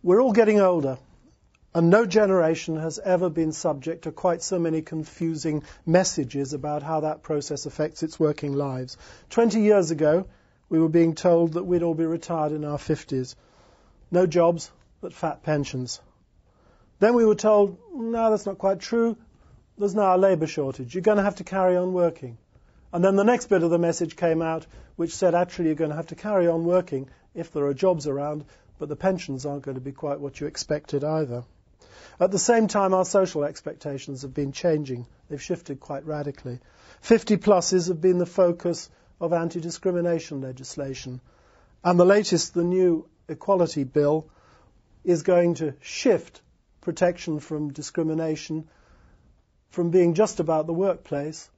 We're all getting older, and no generation has ever been subject to quite so many confusing messages about how that process affects its working lives. 20 years ago, we were being told that we'd all be retired in our 50s. No jobs, but fat pensions. Then we were told, no, that's not quite true. There's now a labour shortage. You're going to have to carry on working. And then the next bit of the message came out, which said, actually, you're going to have to carry on working if there are jobs around, but the pensions aren't going to be quite what you expected either. At the same time, our social expectations have been changing. They've shifted quite radically. 50-pluses have been the focus of anti-discrimination legislation. And the latest, the new Equality Bill, is going to shift protection from discrimination from being just about the workplace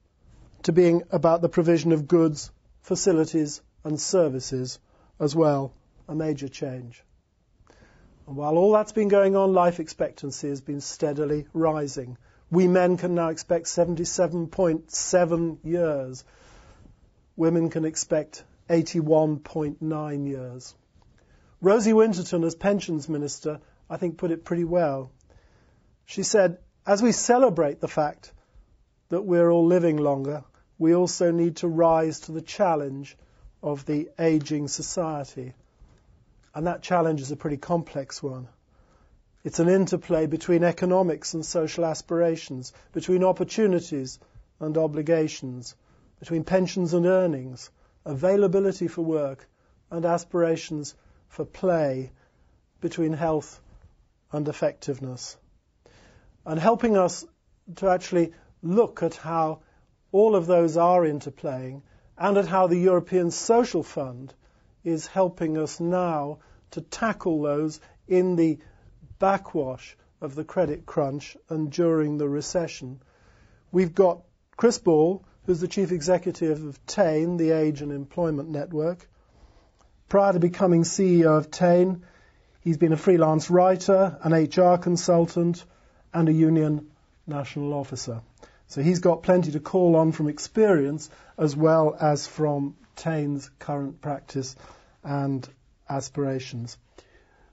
to being about the provision of goods, facilities and services as well, a major change. And while all that's been going on, life expectancy has been steadily rising. We men can now expect 77.7 years. Women can expect 81.9 years. Rosie Winterton, as Pensions Minister, I think put it pretty well. She said, as we celebrate the fact that we're all living longer, we also need to rise to the challenge of the ageing society. And that challenge is a pretty complex one. It's an interplay between economics and social aspirations, between opportunities and obligations, between pensions and earnings, availability for work and aspirations for play, between health and effectiveness. And helping us to actually look at how all of those are interplaying and at how the European Social Fund is helping us now to tackle those in the backwash of the credit crunch and during the recession. We've got Chris Ball, who's the Chief Executive of TAEN, the Age and Employment Network. Prior to becoming CEO of TAEN, he's been a freelance writer, an HR consultant, and a union national officer. So he's got plenty to call on from experience as well as from TAEN's current practice and aspirations.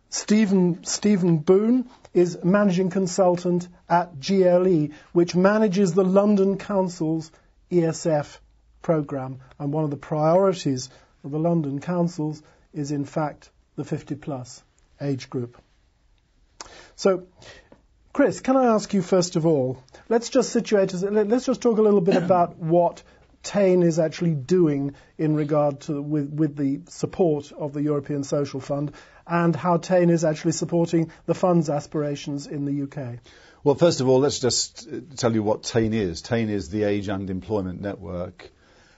Stephen Boon is managing consultant at GLE, which manages the London Council's ESF programme. And one of the priorities of the London Councils is, in fact, the 50-plus age group. So, Chris, can I ask you first of all, let's just talk a little bit about what TAEN is actually doing in regard to with the support of the European Social Fund, and how TAEN is actually supporting the fund's aspirations in the UK. Well, first of all, let's just tell you what TAEN is. TAEN is the Age and Employment Network,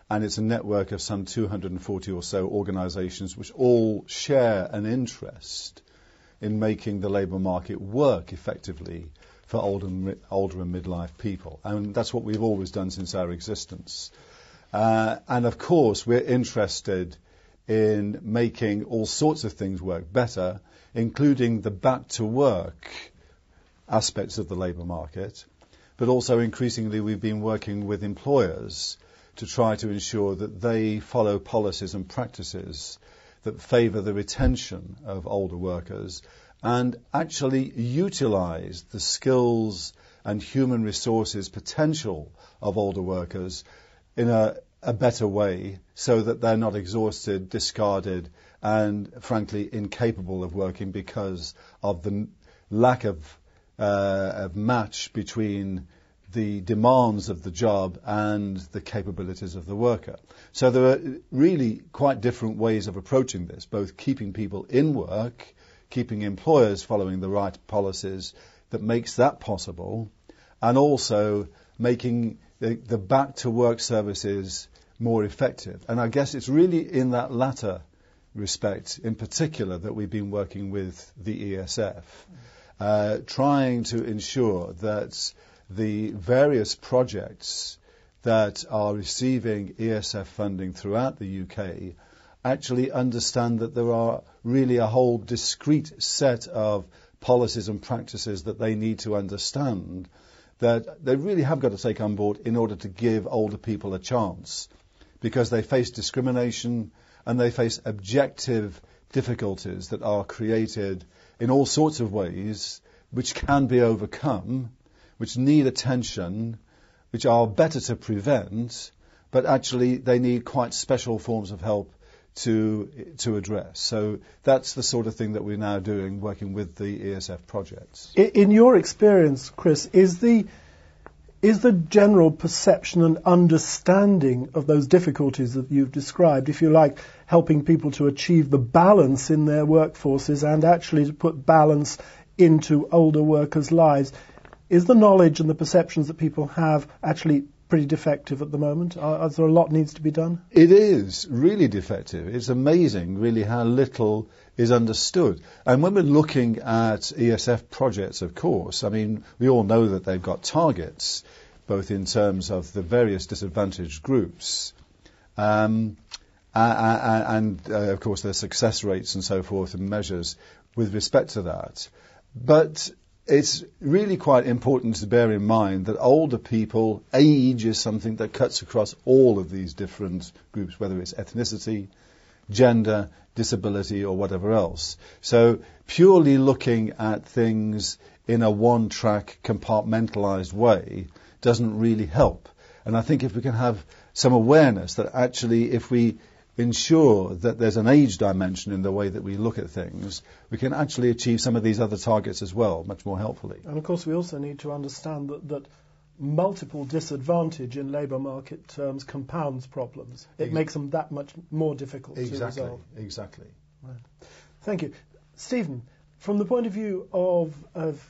and it's a network of some 240 or so organisations which all share an interest in making the labour market work effectively for older and midlife people. And that's what we've always done since our existence. And of course, we're interested in making all sorts of things work better, including the back-to-work aspects of the labour market. But also, increasingly, we've been working with employers to try to ensure that they follow policies and practices that favour the retention of older workers and actually utilise the skills and human resources potential of older workers in a better way, so that they're not exhausted, discarded, and frankly incapable of working because of the lack of match between the demands of the job and the capabilities of the worker. So there are really quite different ways of approaching this, both keeping people in work, keeping employers following the right policies that makes that possible, and also making the back-to-work services more effective. And I guess it's really in that latter respect, in particular, that we've been working with the ESF, trying to ensure that the various projects that are receiving ESF funding throughout the UK actually understand that there are really a whole discrete set of policies and practices that they need to understand, that they really have got to take on board in order to give older people a chance, because they face discrimination and they face objective difficulties that are created in all sorts of ways, which can be overcome, which need attention, which are better to prevent, but actually they need quite special forms of help to address. So that's the sort of thing that we're now doing, working with the ESF projects. In your experience, Chris, is the general perception and understanding of those difficulties that you've described, if you like, helping people to achieve the balance in their workforces and actually to put balance into older workers' lives, is the knowledge and the perceptions that people have actually pretty defective at the moment? Is there a lot needs to be done? It is really defective. It's amazing, really, how little is understood. And when we're looking at ESF projects, of course, I mean, we all know that they've got targets, both in terms of the various disadvantaged groups, and of course, their success rates and so forth and measures with respect to that. But it's really quite important to bear in mind that older people, age is something that cuts across all of these different groups, whether it's ethnicity, gender, disability, or whatever else. So purely looking at things in a one-track, compartmentalized way doesn't really help. And I think if we can have some awareness that actually if we ensure that there's an age dimension in the way that we look at things, we can actually achieve some of these other targets as well, much more helpfully. And of course we also need to understand that multiple disadvantage in labour market terms compounds problems. It makes them that much more difficult to resolve. Exactly. Right. Thank you. Stephen, from the point of view of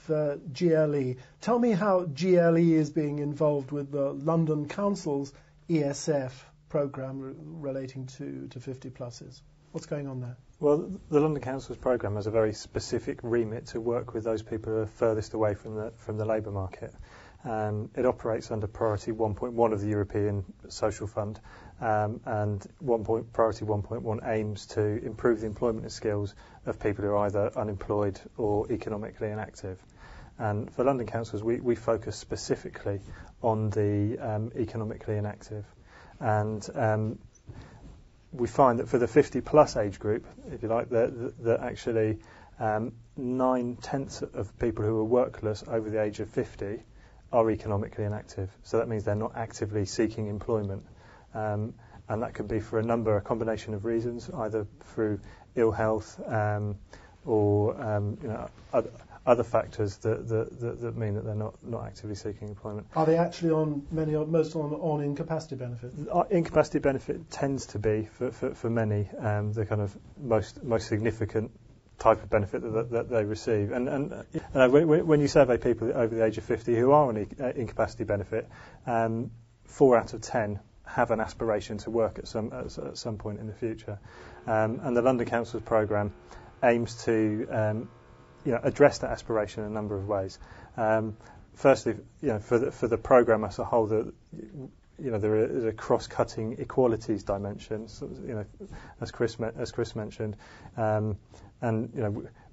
GLE, tell me how GLE is being involved with the London Council's ESF programme relating to 50 pluses. What's going on there? Well, the London Council's programme has a very specific remit to work with those people who are furthest away from the labour market. It operates under Priority 1.1 of the European Social Fund, and Priority 1.1 aims to improve the employment skills of people who are either unemployed or economically inactive. And for London councils, we focus specifically on the economically inactive. And we find that for the 50-plus age group, if you like, that actually 9/10 of people who are workless over the age of 50 are economically inactive. So that means they're not actively seeking employment. And that could be for a combination of reasons, either through ill health or other factors that mean that they're not actively seeking employment. Are they actually most on incapacity benefit? Incapacity benefit tends to be for many the kind of most significant type of benefit that they receive. And when you survey people over the age of 50 who are on incapacity benefit, 4 out of 10 have an aspiration to work at some point in the future. And the London Council's programme aims to address that aspiration in a number of ways. Firstly, for the programme as a whole, there is a cross-cutting equalities dimension, as Chris mentioned, and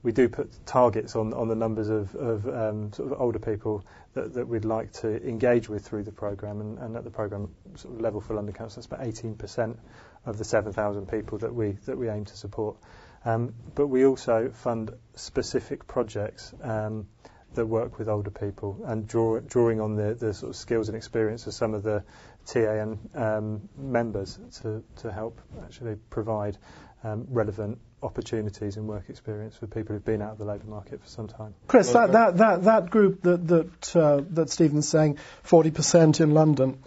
we do put targets on the numbers of sort of older people that we'd like to engage with through the programme, and at the programme sort of level for London Council, that's about 18% of the 7,000 people that we aim to support. But we also fund specific projects that work with older people and drawing on the sort of skills and experience of some of the TAEN members to help actually provide relevant opportunities and work experience for people who've been out of the labour market for some time. Chris, that group that Stephen's saying, 40% in London,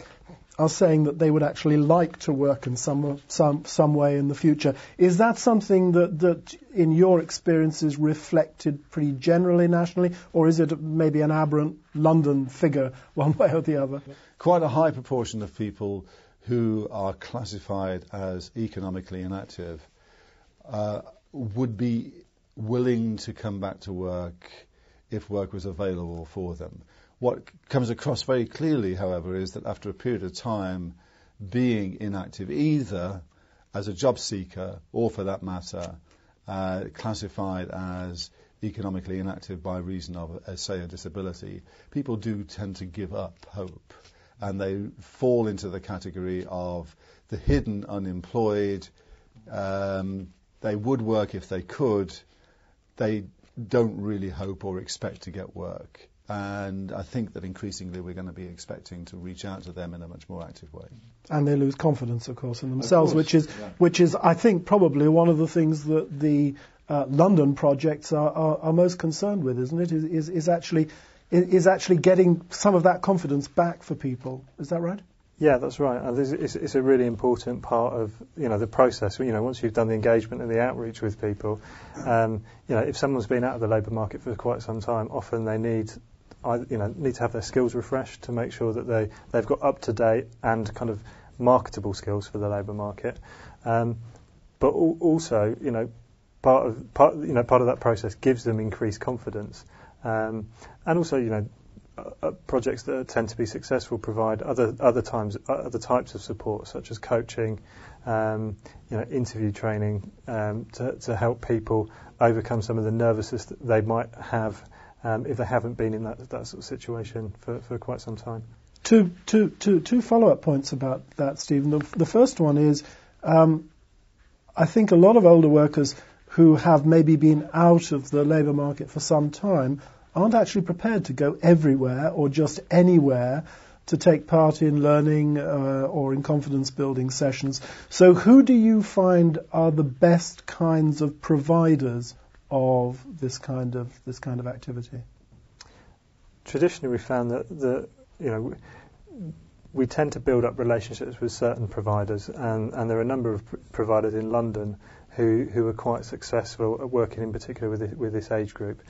are saying that they would actually like to work in some way in the future. Is that something that in your experience is reflected pretty generally nationally, or is it maybe an aberrant London figure one way or the other? Quite a high proportion of people who are classified as economically inactive would be willing to come back to work if work was available for them. What comes across very clearly, however, is that after a period of time being inactive, either as a job seeker or, for that matter, classified as economically inactive by reason of, say, a disability, people do tend to give up hope, and they fall into the category of the hidden unemployed, they would work if they could. They don't really hope or expect to get work. And I think that increasingly we're going to be expecting to reach out to them in a much more active way. And they lose confidence, of course, in themselves, Of course, which is, I think, probably one of the things that the London projects are most concerned with, isn't it? Is actually getting some of that confidence back for people. Is that right? Yeah, that's right. And it's a really important part of the process. Once you've done the engagement and the outreach with people, if someone's been out of the labour market for quite some time, often they need to have their skills refreshed to make sure that they've got up to date and kind of marketable skills for the labour market. But also, part of that process gives them increased confidence, and also, projects that tend to be successful provide other types of support, such as coaching, interview training, to help people overcome some of the nervousness that they might have if they haven't been in that sort of situation for quite some time. Two follow-up points about that, Stephen. The first one is, I think a lot of older workers who have maybe been out of the labour market for some time aren't actually prepared to go everywhere or just anywhere to take part in learning or in confidence-building sessions. So who do you find are the best kinds of providers of this kind of activity? Traditionally, we found that we tend to build up relationships with certain providers, and there are a number of providers in London who are quite successful at working in particular with this age group.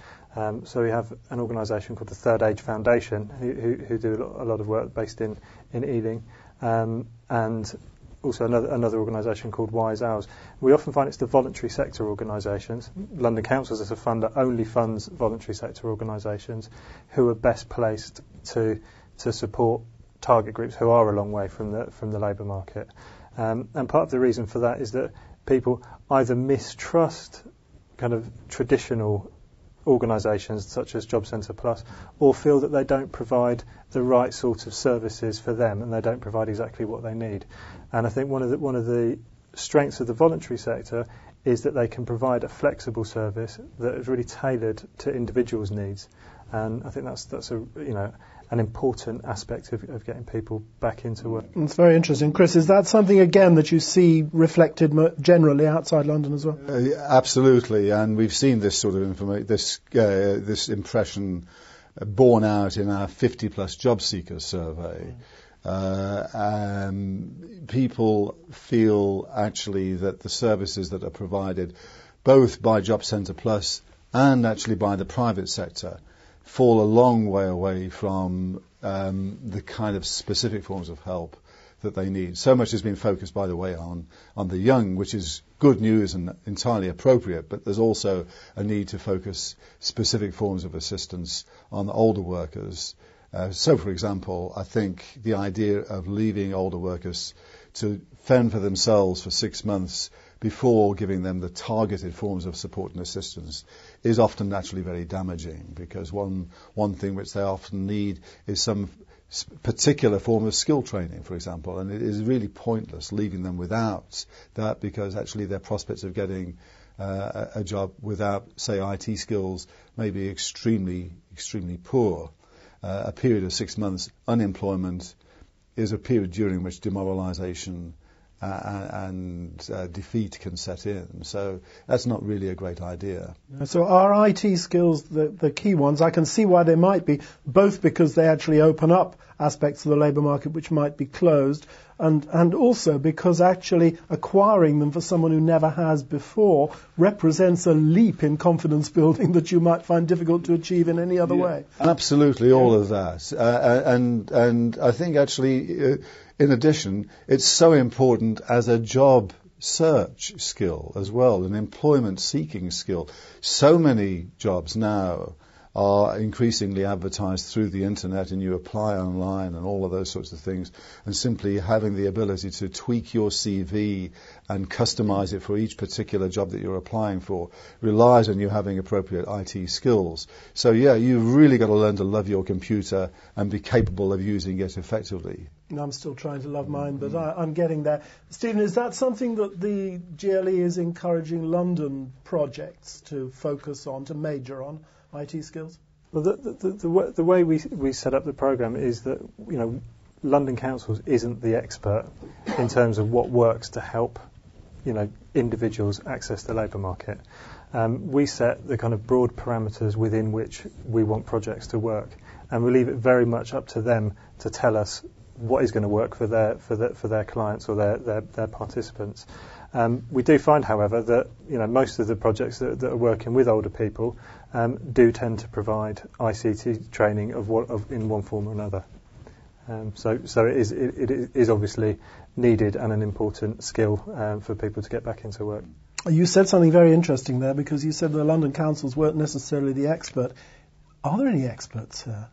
So we have an organisation called the Third Age Foundation who do a lot of work based in Ealing, and also another organisation called Wise Hours. We often find it's the voluntary sector organisations. London Council as a funder only funds voluntary sector organisations who are best placed to support target groups who are a long way from the labour market. And part of the reason for that is that people either mistrust kind of traditional organisations such as Job Centre Plus, or feel that they don't provide the right sort of services for them, and they don't provide exactly what they need. And I think one of the strengths of the voluntary sector is that they can provide a flexible service that is really tailored to individuals' needs. And I think that's an important aspect of getting people back into work. It's very interesting. Chris, is that something, again, that you see reflected generally outside London as well? Absolutely, and we've seen this sort of this impression borne out in our 50-plus job seekers survey. People feel actually that the services that are provided both by Job Centre Plus and actually by the private sector fall a long way away from the kind of specific forms of help that they need. So much has been focused, by the way, on the young, which is good news and entirely appropriate, but there's also a need to focus specific forms of assistance on older workers. So, for example, I think the idea of leaving older workers to fend for themselves for 6 months before giving them the targeted forms of support and assistance is often naturally very damaging, because one thing which they often need is some particular form of skill training, for example, and it is really pointless leaving them without that, because actually their prospects of getting a job without, say, IT skills may be extremely, extremely poor. A period of 6 months unemployment is a period during which demoralisation and defeat can set in. So that's not really a great idea. So are IT skills the key ones? I can see why they might be, both because they actually open up aspects of the labour market which might be closed, and also because actually acquiring them for someone who never has before represents a leap in confidence building that you might find difficult to achieve in any other way. Absolutely, all of that. And I think actually, in addition, it's so important as a job search skill as well, an employment seeking skill. So many jobs now are increasingly advertised through the internet, and you apply online and all of those sorts of things, and simply having the ability to tweak your CV and customize it for each particular job that you're applying for relies on you having appropriate IT skills. So yeah, you've really got to learn to love your computer and be capable of using it effectively. And I'm still trying to love mine, but I'm getting there. Stephen, is that something that the GLE is encouraging London projects to focus on, to major on, IT skills? Well, the way we set up the programme is that, London Councils isn't the expert in terms of what works to help, individuals access the labour market. We set the kind of broad parameters within which we want projects to work, and we leave it very much up to them to tell us what is going to work for their clients or their participants. We do find, however, that most of the projects that are working with older people do tend to provide ICT training in one form or another. So it is obviously needed and an important skill for people to get back into work. You said something very interesting there, because you said the London councils weren't necessarily the expert. Are there any experts here?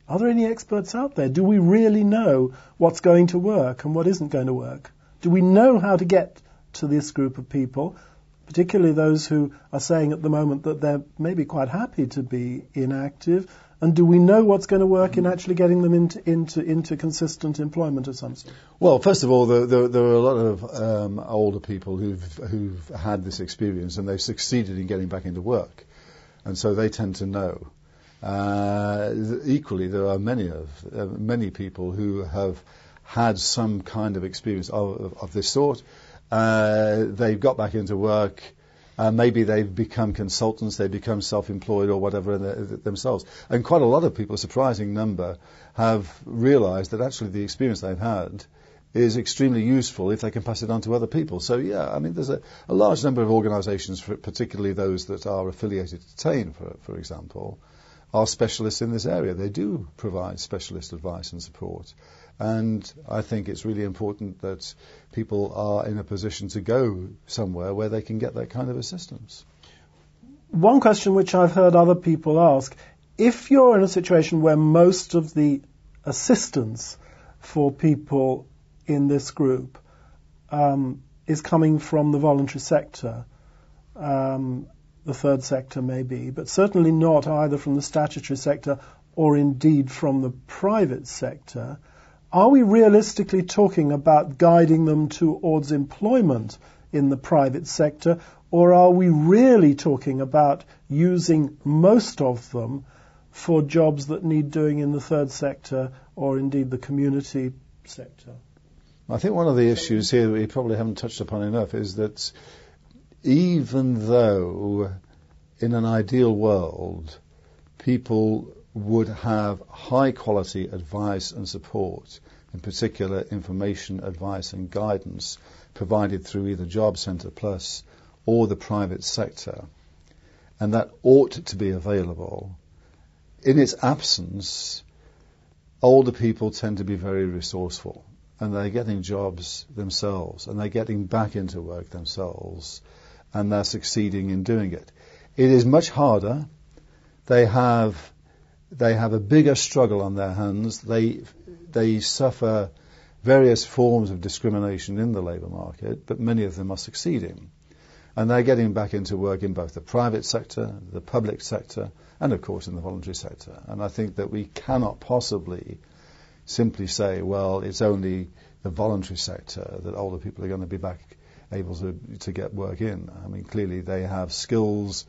Are there any experts out there? Do we really know what's going to work and what isn't going to work? Do we know how to get to this group of people, particularly those who are saying at the moment that they're maybe quite happy to be inactive? And do we know what's going to work in actually getting them into consistent employment of some sort? Well, first of all, there are a lot of older people who've had this experience and they've succeeded in getting back into work, and so they tend to know. Equally, there are many people who have had some kind of experience of this sort. They've got back into work. Maybe they've become consultants, they become self-employed or whatever themselves. And quite a lot of people, a surprising number, have realised that actually the experience they've had is extremely useful if they can pass it on to other people. So, there's a large number of organisations, particularly those that are affiliated to TAEN, for example, are specialists in this area. They do provide specialist advice and support. And I think it's really important that people are in a position to go somewhere where they can get that kind of assistance. One question which I've heard other people ask, if you're in a situation where most of the assistance for people in this group is coming from the voluntary sector, the third sector maybe, but certainly not either from the statutory sector or indeed from the private sector, are we realistically talking about guiding them towards employment in the private sector, or are we really talking about using most of them for jobs that need doing in the third sector or indeed the community sector? I think one of the issues here that we probably haven't touched upon enough is that even though in an ideal world people would have high quality advice and support, in particular information, advice and guidance provided through either Job Centre Plus or the private sector, and that ought to be available. In its absence, older people tend to be very resourceful, and they're getting jobs themselves, and they're getting back into work themselves, and they're succeeding in doing it. It is much harder. They have a bigger struggle on their hands. They suffer various forms of discrimination in the labour market, but many of them are succeeding. And they're getting back into work in both the private sector, the public sector, and of course in the voluntary sector. And I think that we cannot possibly simply say, well, it's only the voluntary sector that older people are going to be back able to get work in. I mean, clearly they have skills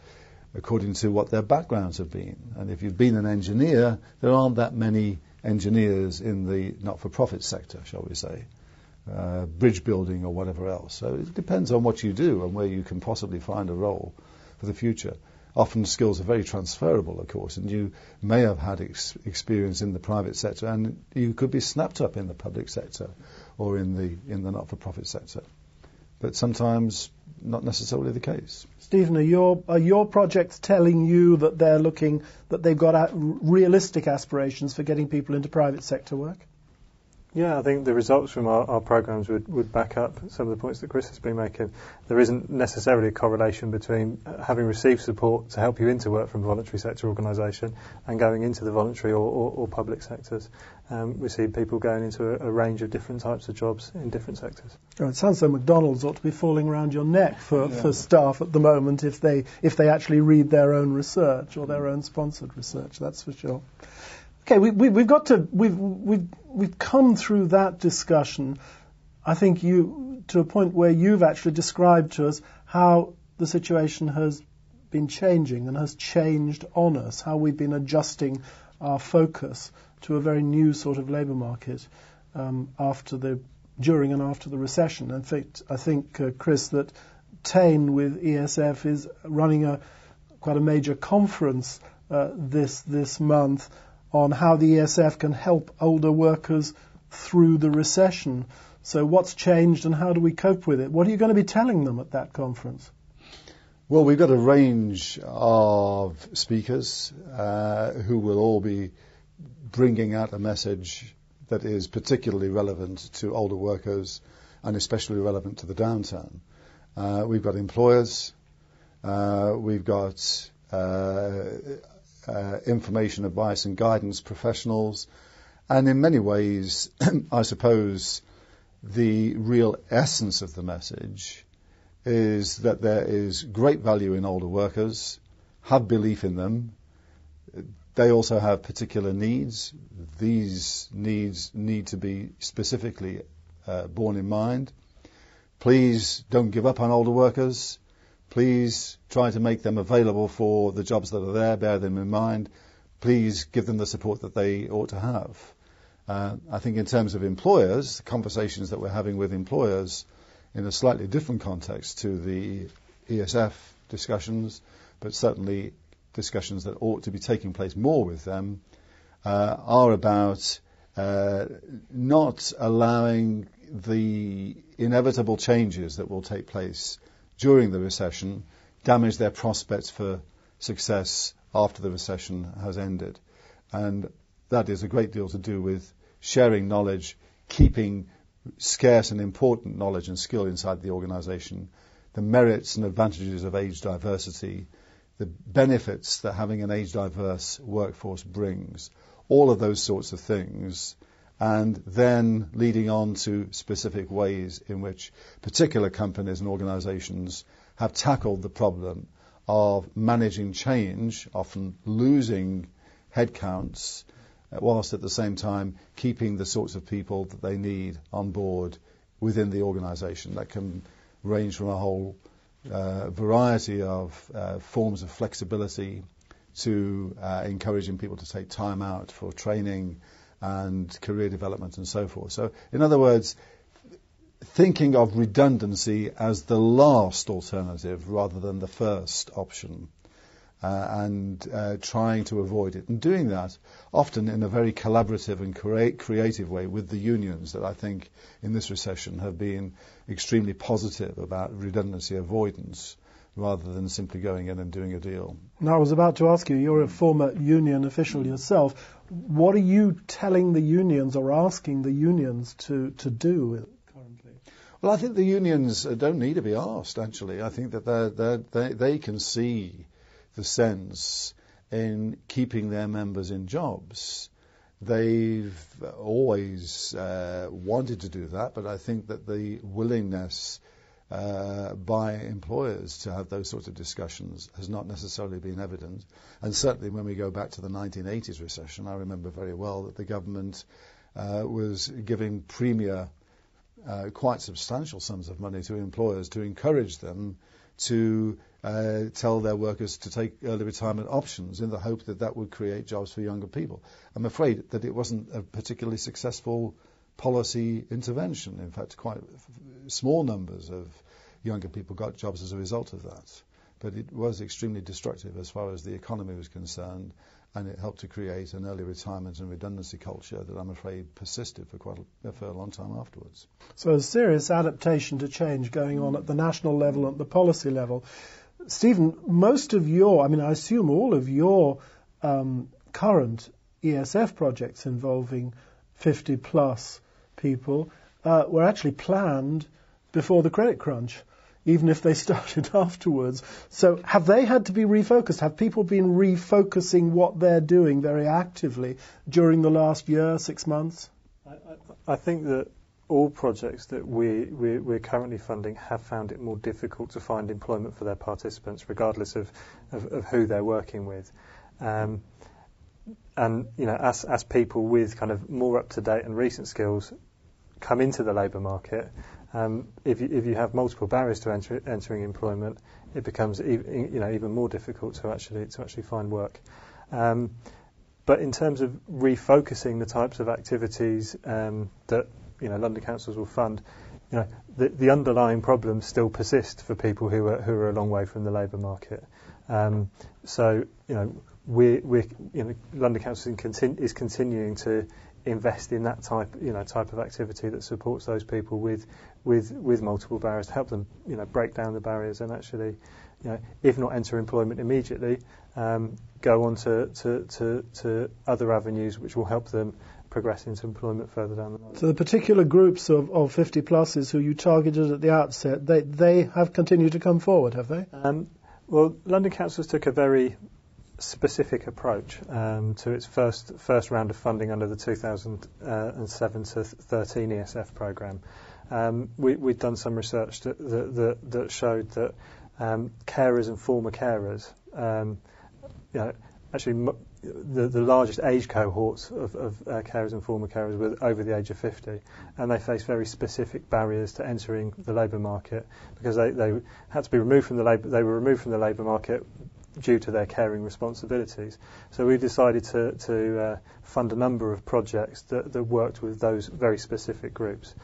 according to what their backgrounds have been. And if you've been an engineer, there aren't that many engineers in the not-for-profit sector, shall we say, bridge building or whatever else. So it depends on what you do and where you can possibly find a role for the future. Often skills are very transferable, of course, and you may have had experience in the private sector and you could be snapped up in the public sector or in the not-for-profit sector. But sometimes not necessarily the case. Stephen, are your projects telling you that they've got realistic aspirations for getting people into private sector work? Yeah, I think the results from our programmes would back up some of the points that Chris has been making. There isn't necessarily a correlation between having received support to help you into work from a voluntary sector organisation and going into the voluntary or public sectors. We see people going into a range of different types of jobs in different sectors. Oh, it sounds like McDonald's ought to be falling around your neck for staff at the moment if they actually read their own research or their own sponsored research, that's for sure. Okay, we've come through that discussion. I think to a point where you've actually described to us how the situation has been changing and has changed on us, how we've been adjusting our focus to a very new sort of labour market during and after the recession. In fact, I think, Chris, that TAEN with ESF is running quite a major conference this month on how the ESF can help older workers through the recession. So what's changed and how do we cope with it? What are you going to be telling them at that conference? Well, we've got a range of speakers who will all be bringing out a message that is particularly relevant to older workers and especially relevant to the downturn. We've got employers, we've got information, advice and guidance professionals, and in many ways, I suppose, the real essence of the message is that there is great value in older workers, have belief in them. They also have particular needs. These needs need to be specifically borne in mind. Please don't give up on older workers. Please try to make them available for the jobs that are there, bear them in mind. Please give them the support that they ought to have. I think in terms of employers, the conversations that we're having with employers in a slightly different context to the ESF discussions, but certainly discussions that ought to be taking place more with them, are about not allowing the inevitable changes that will take place during the recession damage their prospects for success after the recession has ended. And that is a great deal to do with sharing knowledge, keeping scarce and important knowledge and skill inside the organisation, the merits and advantages of age diversity, the benefits that having an age-diverse workforce brings, all of those sorts of things, and then leading on to specific ways in which particular companies and organisations have tackled the problem of managing change, often losing headcounts, whilst at the same time keeping the sorts of people that they need on board within the organisation. That can range from a whole variety of forms of flexibility to encouraging people to take time out for training and career development and so forth. So, in other words, thinking of redundancy as the last alternative rather than the first option, and trying to avoid it. And doing that often in a very collaborative and creative way with the unions that I think in this recession have been extremely positive about redundancy avoidance rather than simply going in and doing a deal. Now, I was about to ask you, you're a former union official yourself. What are you telling the unions or asking the unions to do currently? Well, I think the unions don't need to be asked, actually. I think that they can see the sense in keeping their members in jobs. They've always wanted to do that, but I think that the willingness by employers to have those sorts of discussions has not necessarily been evident. And certainly when we go back to the 1980s recession, I remember very well that the government was giving premier quite substantial sums of money to employers to encourage them to tell their workers to take early retirement options in the hope that that would create jobs for younger people. I'm afraid that it wasn't a particularly successful policy intervention. In fact, quite small numbers of younger people got jobs as a result of that. But it was extremely destructive as far as the economy was concerned, and it helped to create an early retirement and redundancy culture that I'm afraid persisted for a long time afterwards. So a serious adaptation to change going on at the national level and at the policy level. Stephen, most of I assume all of your current ESF projects involving 50 plus people were actually planned before the credit crunch, even if they started afterwards. So have they had to be refocused? Have people been refocusing what they're doing very actively during the last year, 6 months? I think that all projects that we're currently funding have found it more difficult to find employment for their participants, regardless of who they're working with. and as people with kind of more up to date and recent skills come into the labour market, if you have multiple barriers to entering employment, it becomes even more difficult to actually find work. But in terms of refocusing the types of activities that London councils will fund, the underlying problems still persist for people who are a long way from the labour market. So London Council is continuing to invest in that type of activity that supports those people with multiple barriers, to help them break down the barriers and actually, if not enter employment immediately, go on to other avenues which will help them progress into employment further down the line. So the particular groups of 50 pluses who you targeted at the outset, they have continued to come forward, have they? Well, London Councils took a very specific approach to its first round of funding under the 2007 to 13 ESF programme. We'd done some research that showed that carers and former carers, actually the largest age cohorts of carers and former carers were over the age of 50, and they face very specific barriers to entering the labour market because they had to be removed from the labour. They were removed from the labour market due to their caring responsibilities. So we decided to fund a number of projects that worked with those very specific groups.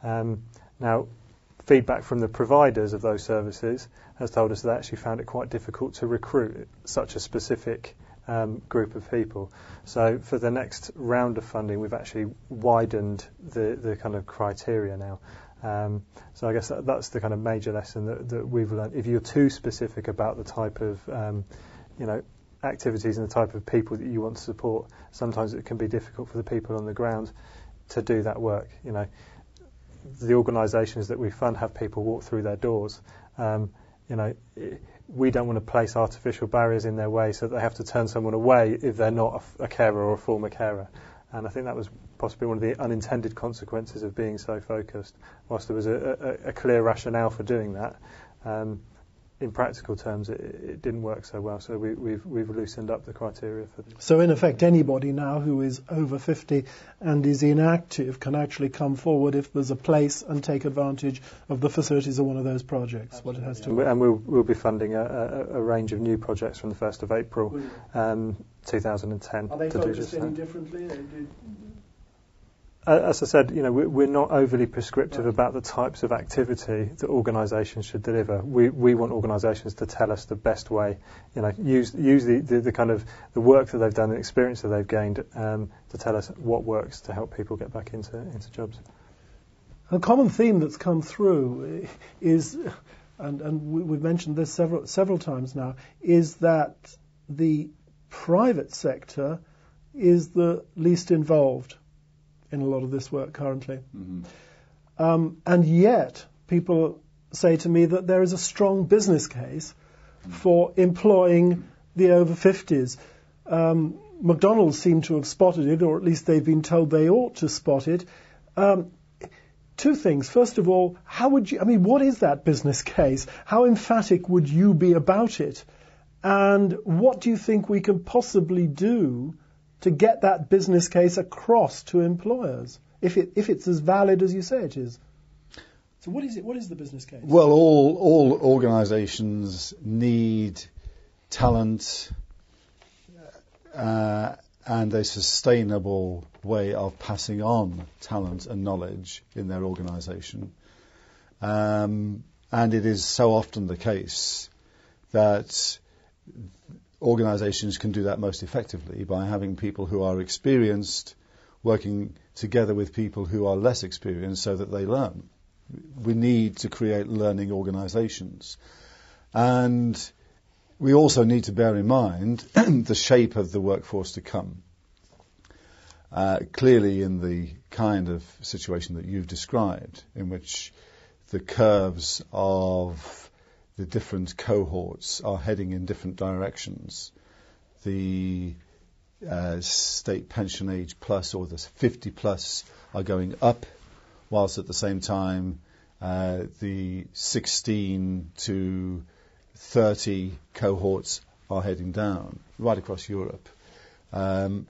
Now, feedback from the providers of those services has told us they actually found it quite difficult to recruit such a specific group of people. So for the next round of funding, we've actually widened the kind of criteria now. So I guess that's the kind of major lesson that we've learned. If you're too specific about the type of activities and the type of people that you want to support, sometimes it can be difficult for the people on the ground to do that work. The organisations that we fund have people walk through their doors. We don't want to place artificial barriers in their way so that they have to turn someone away if they're not a carer or a former carer. And I think that was possibly one of the unintended consequences of being so focused. Whilst there was a clear rationale for doing that, in practical terms, it didn't work so well. So we've loosened up the criteria for this. So in effect, anybody now who is over 50 and is inactive can actually come forward if there's a place and take advantage of the facilities of one of those projects. Absolutely, what it has yeah. to. And we'll be funding a range of new projects from the 1st of April 2010. Are they to focused do any just differently? As I said, we're not overly prescriptive about the types of activity that organisations should deliver. We want organisations to tell us the best way, use the kind of the work that they've done, the experience that they've gained, to tell us what works to help people get back into jobs. A common theme that's come through is, and we've mentioned this several times now, is that the private sector is the least involved in a lot of this work currently. Mm-hmm. And yet, people say to me that there is a strong business case for employing the over 50s. McDonald's seem to have spotted it, or at least they've been told they ought to spot it. Two things. First of all, what is that business case? How emphatic would you be about it? And what do you think we can possibly do to get that business case across to employers, if it's as valid as you say it is? So what is it? What is the business case? Well, all organisations need talent and a sustainable way of passing on talent and knowledge in their organisation. And it is so often the case that organisations can do that most effectively by having people who are experienced working together with people who are less experienced so that they learn. We need to create learning organisations. And we also need to bear in mind the shape of the workforce to come. Clearly in the kind of situation that you've described, in which the curves of the different cohorts are heading in different directions. The state pension age plus or the 50 plus are going up, whilst at the same time the 16 to 30 cohorts are heading down right across Europe. And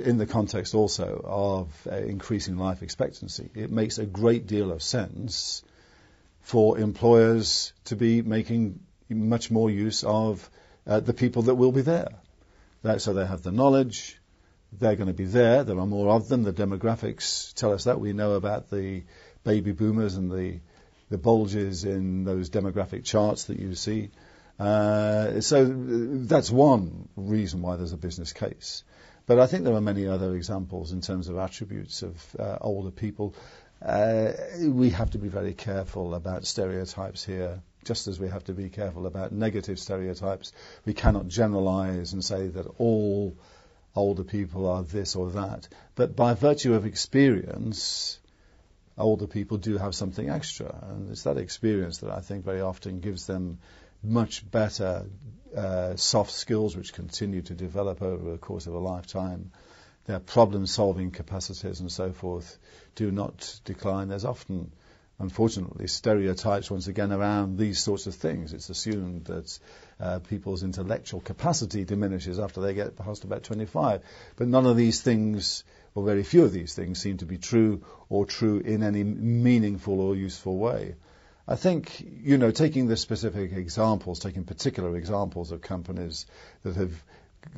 in the context also of increasing life expectancy, it makes a great deal of sense for employers to be making much more use of the people that will be there. So they have the knowledge, they're going to be there, there are more of them, the demographics tell us that. We know about the baby boomers and the bulges in those demographic charts that you see. So that's one reason why there's a business case. But I think there are many other examples in terms of attributes of older people. We have to be very careful about stereotypes here, just as we have to be careful about negative stereotypes. We cannot generalize and say that all older people are this or that. But by virtue of experience, older people do have something extra. And it's that experience that I think very often gives them much better soft skills which continue to develop over the course of a lifetime. Their problem-solving capacities and so forth do not decline. There's often, unfortunately, stereotypes once again around these sorts of things. It's assumed that people's intellectual capacity diminishes after they get past about 25. But none of these things, or very few of these things, seem to be true or true in any meaningful or useful way. I think, taking the specific examples, taking particular examples of companies that have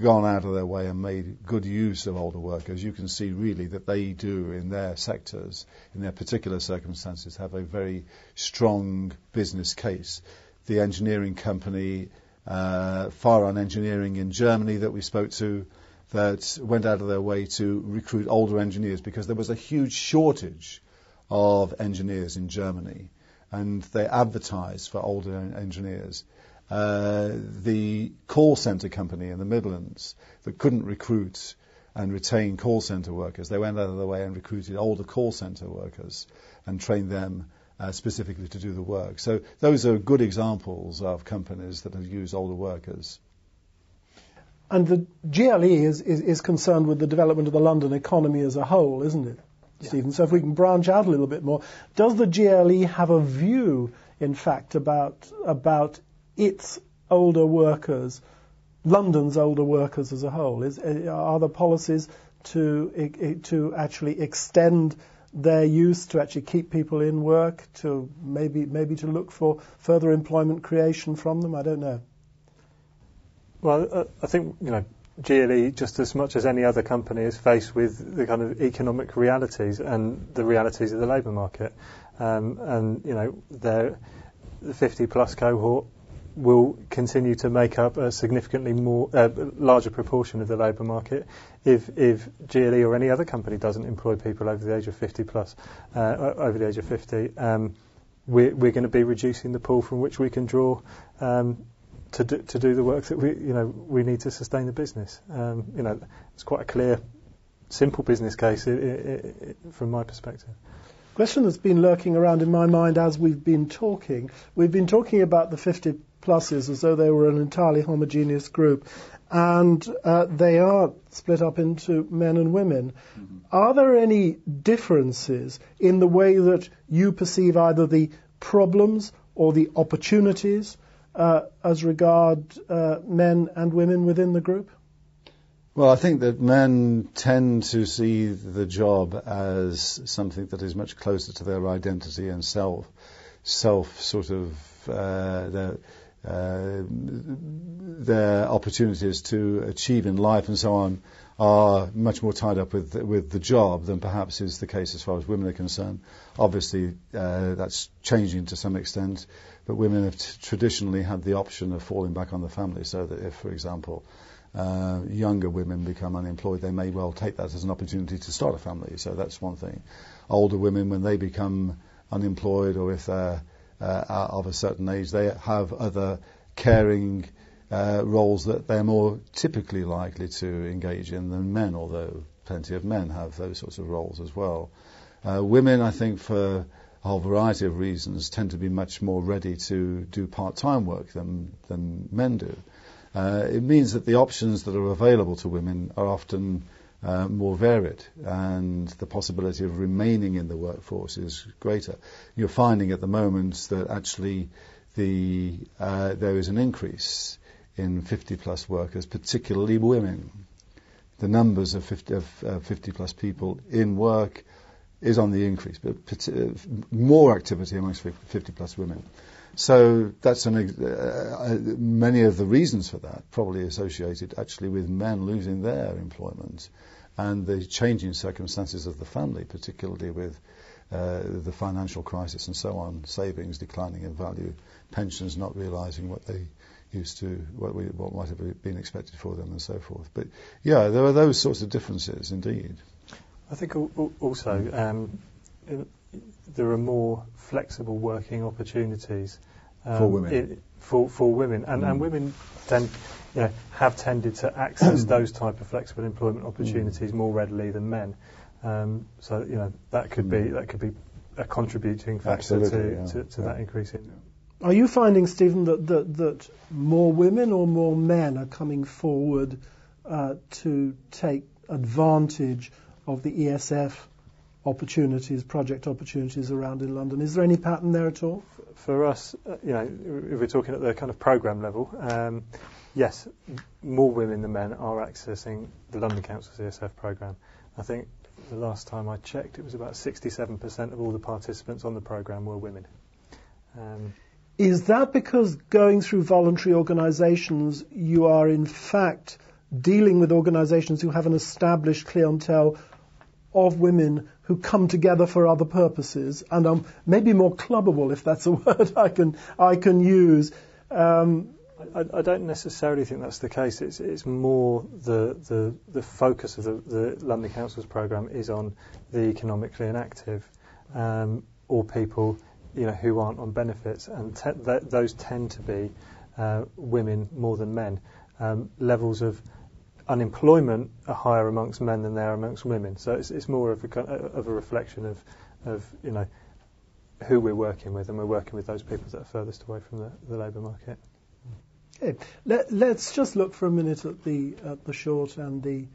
gone out of their way and made good use of older workers, you can see really that they do in their sectors, in their particular circumstances, have a very strong business case. The engineering company, Faron Engineering in Germany that we spoke to, that went out of their way to recruit older engineers because there was a huge shortage of engineers in Germany. And they advertised for older engineers. The call centre company in the Midlands that couldn't recruit and retain call centre workers, they went out of their way and recruited older call centre workers and trained them specifically to do the work. So those are good examples of companies that have used older workers. And the GLE is concerned with the development of the London economy as a whole, isn't it, Stephen? So if we can branch out a little bit more, does the GLE have a view, in fact, about its older workers, London's older workers as a whole? Are there policies to actually extend their use, to actually keep people in work, to maybe to look for further employment creation from them? I don't know. Well, I think, GLE, just as much as any other company, is faced with the kind of economic realities and the realities of the labour market. The 50-plus cohort will continue to make up a significantly larger proportion of the labour market if GLE or any other company doesn't employ people over the age of 50-plus, over the age of 50. We're going to be reducing the pool from which we can draw to do the work that we need to sustain the business. It's quite a clear, simple business case from my perspective. Question that's been lurking around in my mind as we've been talking about the 50-pluses as though they were an entirely homogeneous group, and they are split up into men and women. Mm-hmm. Are there any differences in the way that you perceive either the problems or the opportunities as regard men and women within the group? Well, I think that men tend to see the job as something that is much closer to their identity and self sort of their opportunities to achieve in life and so on are much more tied up with the job than perhaps is the case as far as women are concerned. Obviously, that's changing to some extent, but women have traditionally had the option of falling back on the family, so that if, for example, younger women become unemployed, they may well take that as an opportunity to start a family. So that's one thing. Older women, when they become unemployed, or if they're of a certain age, they have other caring roles that they're more typically likely to engage in than men, although plenty of men have those sorts of roles as well. Women, I think, for a whole variety of reasons, tend to be much more ready to do part-time work than men do. It means that the options that are available to women are often more varied, and the possibility of remaining in the workforce is greater. You're finding at the moment that actually there is an increase in 50-plus workers, particularly women. The numbers of 50-plus people in work is on the increase, but more activity amongst 50-plus women. So that's many of the reasons for that probably associated actually with men losing their employment and the changing circumstances of the family, particularly with the financial crisis and so on, savings declining in value, pensions not realising what they used to, what might have been expected for them and so forth. But yeah, there are those sorts of differences indeed. I think also there are more flexible working opportunities for women. For women, and women have tended to access those type of flexible employment opportunities more readily than men. So that could be a contributing factor to that increase in. Are you finding, Stephen, that more women or more men are coming forward to take advantage of the ESF opportunities, project opportunities around in London? Is there any pattern there at all? For us, if we're talking at the kind of programme level, yes, more women than men are accessing the London Council's ESF programme. I think the last time I checked, it was about 67% of all the participants on the programme were women. Is that because going through voluntary organisations, you are in fact dealing with organisations who have an established clientele of women who come together for other purposes and are maybe more clubbable, if that's a word I can use? I don't necessarily think that's the case. It's more the focus of the London Council's programme is on the economically inactive or people who aren't on benefits, and those tend to be women more than men. Levels of unemployment are higher amongst men than they are amongst women. So it's more of a reflection of who we're working with, and we're working with those people that are furthest away from the labour market. Okay. Let's just look for a minute at the short and the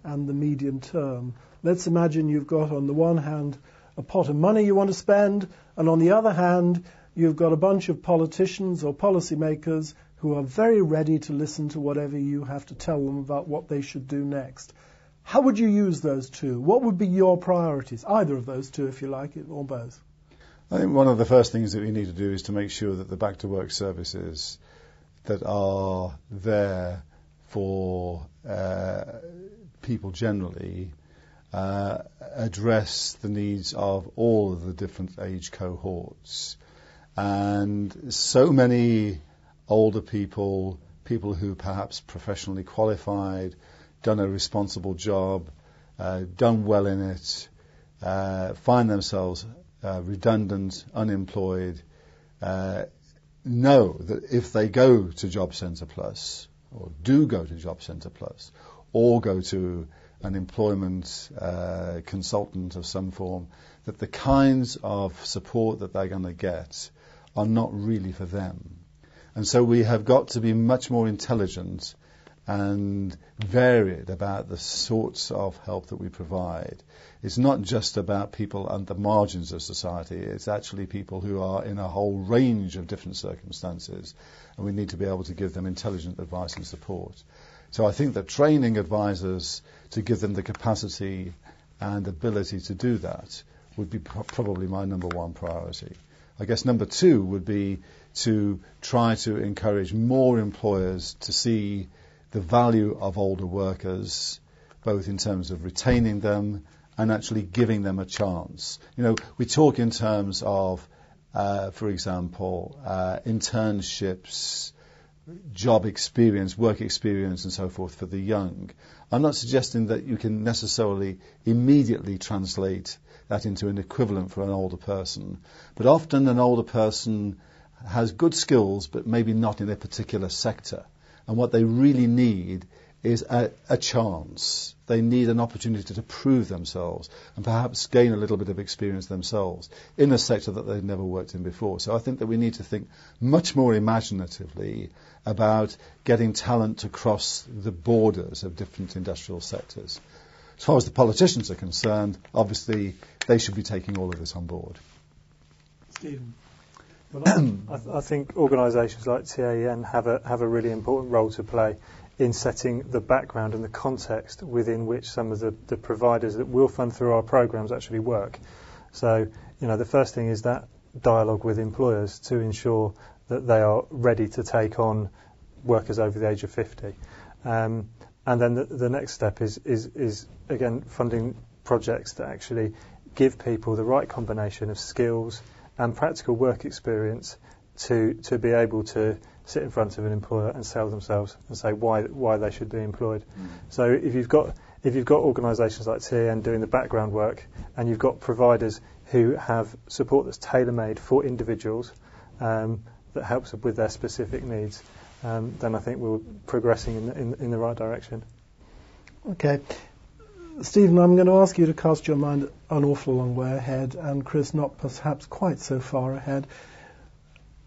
medium term. Let's imagine you've got on the one hand a pot of money you want to spend, and on the other hand you've got a bunch of politicians or policymakers who are very ready to listen to whatever you have to tell them about what they should do next. How would you use those two? What would be your priorities? Either of those two, if you like it, or both. I think one of the first things that we need to do is to make sure that the back-to-work services that are there for people generally address the needs of all of the different age cohorts. And so many older people who perhaps professionally qualified, done a responsible job, done well in it, find themselves redundant, unemployed, know that if they go to Job Centre Plus, or do go to Job Centre Plus, or go to an employment consultant of some form, that the kinds of support that they're going to get are not really for them. And so we have got to be much more intelligent and varied about the sorts of help that we provide. It's not just about people at the margins of society, it's actually people who are in a whole range of different circumstances, and we need to be able to give them intelligent advice and support. So I think that training advisors to give them the capacity and ability to do that would be probably my number one priority. I guess number two would be to try to encourage more employers to see the value of older workers, both in terms of retaining them and actually giving them a chance. We talk in terms of, for example, internships, job experience, work experience and so forth for the young. I'm not suggesting that you can necessarily immediately translate that into an equivalent for an older person, but often an older person has good skills but maybe not in a particular sector, and what they really need is a chance. They need an opportunity to prove themselves and perhaps gain a little bit of experience themselves in a sector that they've never worked in before. So I think that we need to think much more imaginatively about getting talent to cross the borders of different industrial sectors. As far as the politicians are concerned, obviously they should be taking all of this on board. Stephen. Well, I think organisations like TAEN have a really important role to play in setting the background and the context within which some of the providers that will fund through our programmes actually work. So, the first thing is that dialogue with employers to ensure that they are ready to take on workers over the age of 50. And then the next step is again funding projects that actually give people the right combination of skills and practical work experience to be able to sit in front of an employer and sell themselves and say why they should be employed. So if you've got organisations like TAEN doing the background work, and you've got providers who have support that's tailor-made for individuals that helps with their specific needs, then I think we're progressing in the right direction. Okay. Stephen, I'm going to ask you to cast your mind an awful long way ahead, and Chris, not perhaps quite so far ahead.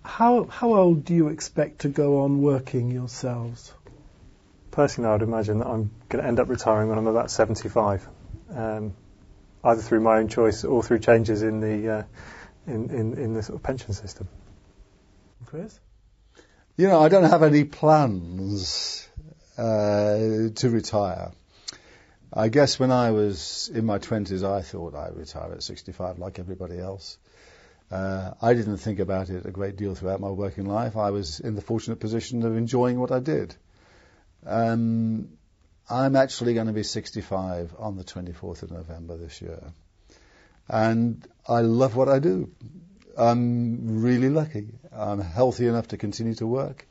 How old do you expect to go on working yourselves? Personally, I would imagine that I'm going to end up retiring when I'm about 75, either through my own choice or through changes in the sort of pension system. Chris? I don't have any plans to retire. I guess when I was in my 20s, I thought I'd retire at 65 like everybody else. I didn't think about it a great deal throughout my working life. I was in the fortunate position of enjoying what I did. I'm actually going to be 65 on the 24th of November this year. And I love what I do. I'm really lucky. I'm healthy enough to continue to work.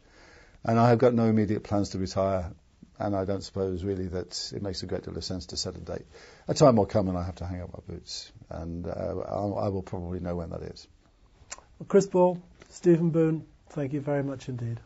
And I have got no immediate plans to retire. And I don't suppose really that it makes a great deal of sense to set a date. A time will come when I have to hang up my boots. And I will probably know when that is. Well, Chris Ball, Stephen Boon, thank you very much indeed.